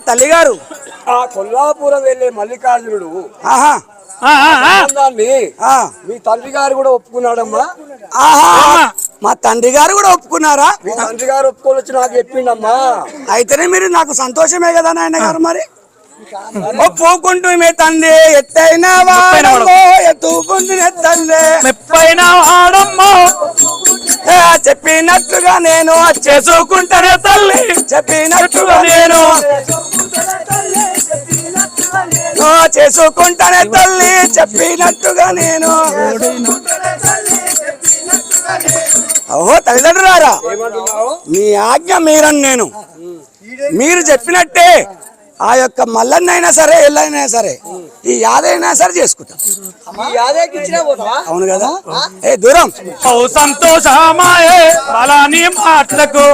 తల్లిగారు ఆ కొల్లాపురం వెళ్ళే మల్లికార్జునుడు మీ తండ్రి గారు కూడా ఒప్పుకున్నాడమ్మా. మా తండ్రి గారు కూడా ఒప్పుకున్నారా? మీ తండ్రి గారు ఒప్పుకోవచ్చు నాకు చెప్పిండమ్మా. అయితేనే మీరు నాకు సంతోషమే కదా నాయన గారు. మరి ఒప్పుకుంటూ మీ తండ్రి ఎత్తైన వాడమ్మో ఎత్తుకుంటూ తండ్రి మెప్పైన వాడమ్మో చెప్పినట్లుగా నేను చేసుకుంటానే తల్లి, చెప్పినట్లుగా నేను చేసుకుంటానే తల్లి, చెప్పినట్టుగా నేను. ఓహో తల్లిదండ్రులారా, మీ ఆజ్ఞ మీరని నేను మీరు చెప్పినట్టే ఆ యొక్క మల్లన్నైనా సరే ఎల్లైనా సరే ఈ యాదైనా సరే చేసుకుంటాం. అవును కదా. ఏ దూరం సంతోషమాయే బలాని మాటలకు